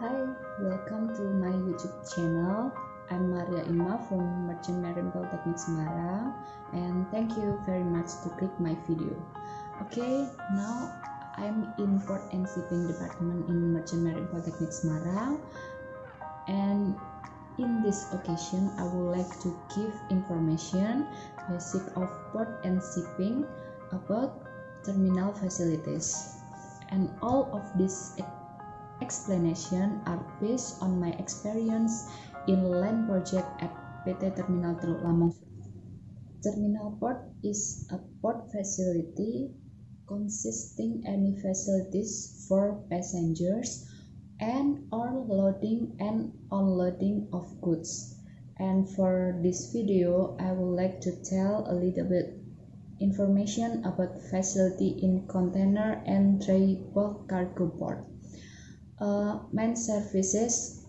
Hi, welcome to my YouTube channel. I'm Maria Ima from Merchant Marine Polytechnic Semarang, and thank you very much to click my video. Okay, now I'm in Port and Shipping Department in Merchant Marine Polytechnic Semarang, and in this occasion I would like to give information basic of port and shipping about terminal facilities, and all of this explanation are based on my experience in land project at PT Terminal Teluk Lamong. Terminal port is a port facility consisting any facilities for passengers and or loading and unloading of goods. And for this video, I would like to tell a little bit information about facility in container and dry bulk cargo port. Main services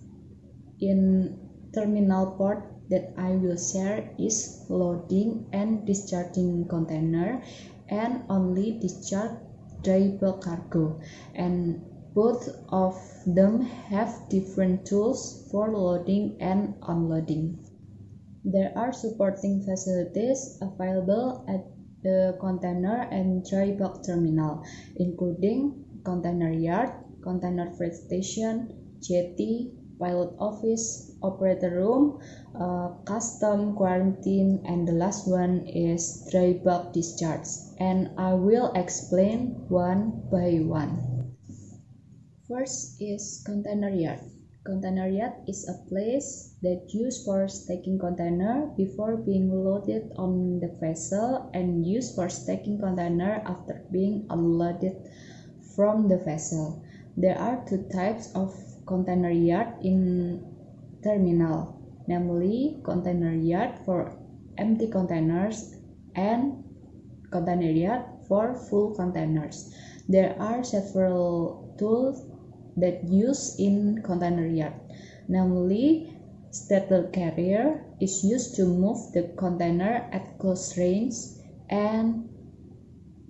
in terminal port that I will share is loading and discharging container and only discharge dry bulk cargo, and both of them have different tools for loading and unloading. There are supporting facilities available at the container and dry bulk terminal, including container yard, container freight station, jetty, pilot office, operator room, custom, quarantine, and the last one is dry bulk discharge, and I will explain one by one. First is container yard. Container yard is a place that used for stacking container before being loaded on the vessel and used for stacking container after being unloaded from the vessel. There are two types of container yard in terminal, namely container yard for empty containers and container yard for full containers. There are several tools that use in container yard, namely straddle carrier is used to move the container at close range, and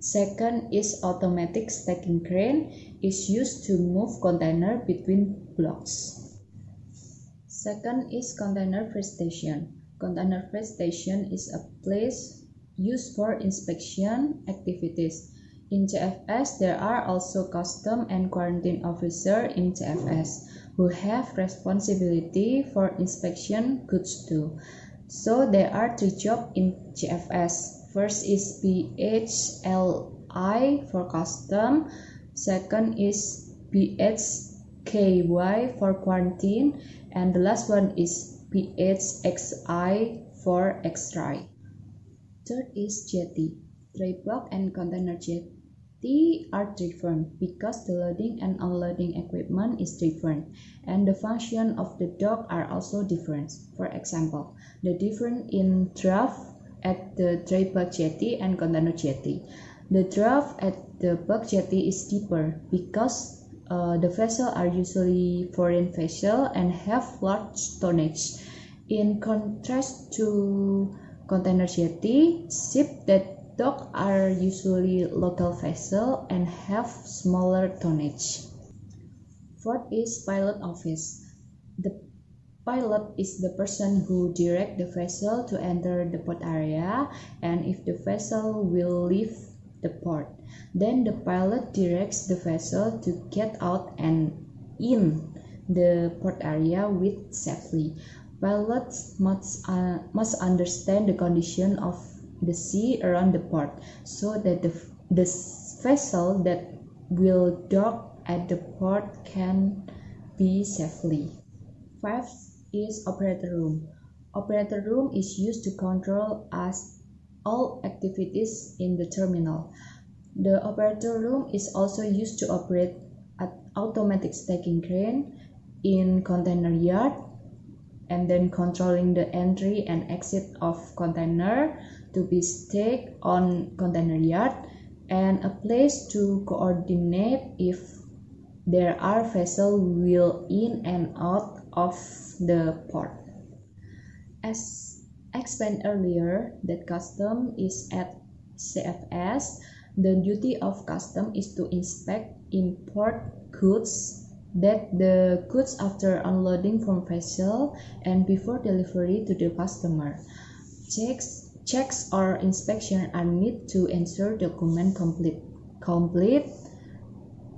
second is automatic stacking crane is used to move container between blocks. Second is container freight station. Container freight station is a place used for inspection activities. In CFS, there are also custom and quarantine officer in CFS who have responsibility for inspection goods too. So there are three jobs in CFS. First is BHLI for custom, second is BHKY for quarantine, and the last one is BHXI for X-ray. Third is jetty. Dry bulk and container jetty are different because the loading and unloading equipment is different, and the function of the dock are also different. For example, the difference in draft at the dry bulk jetty and container jetty. The draft at the bulk jetty is deeper because the vessels are usually foreign vessels and have large tonnage. In contrast to container jetty, ships that dock are usually local vessels and have smaller tonnage. Fourth is pilot office. The pilot is the person who directs the vessel to enter the port area, and if the vessel will leave the port, then the pilot directs the vessel to get out and in the port area with safely. Pilots must understand the condition of the sea around the port so that the vessel that will dock at the port can be safely. Fifth is operator room. Operator room is used to control all activities in the terminal. The operator room is also used to operate an automatic stacking crane in container yard, and then controlling the entry and exit of container to be stacked on container yard, and a place to coordinate if there are vessels will in and out of the port. As explained earlier, that custom is at CFS. The duty of custom is to inspect import goods that the goods after unloading from vessel and before delivery to the customer. Checks or inspection are needed to ensure document complete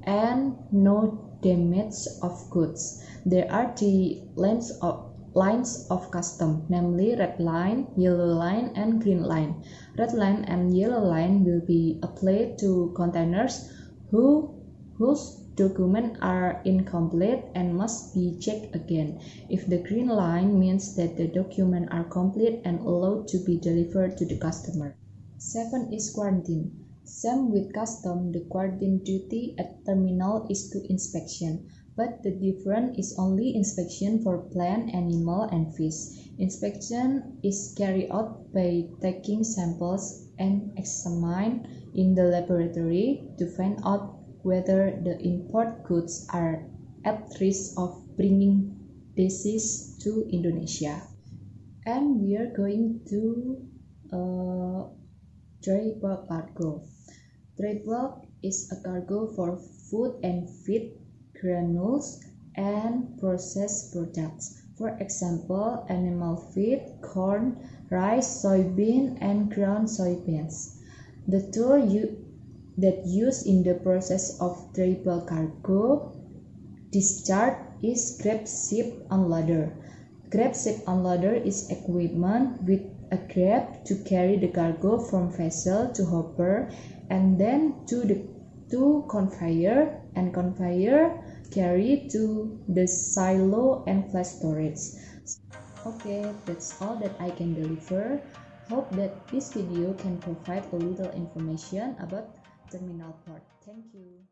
and no damage of goods. There are three lines of custom, namely red line, yellow line, and green line. Red line and yellow line will be applied to containers whose documents are incomplete and must be checked again. If the green line means that the documents are complete and allowed to be delivered to the customer. 7 is quarantine. Same with custom, the quarantine duty at terminal is to inspection, but the difference is only inspection for plant, animal, and fish. Inspection is carried out by taking samples and examined in the laboratory to find out whether the import goods are at risk of bringing disease to Indonesia. And we are going to dry bulk cargo. Dry bulk is a cargo for food and feed, granules, and processed products. For example, animal feed, corn, rice, soybean, and ground soybeans. The tool that used in the process of dry bulk cargo discharge is grab ship unloader. Grab ship unloader is equipment with a grab to carry the cargo from vessel to hopper and then to conveyor, and conveyor carry to the silo and flash storage. Okay, that's all that I can deliver. Hope that this video can provide a little information about terminal port. Thank you.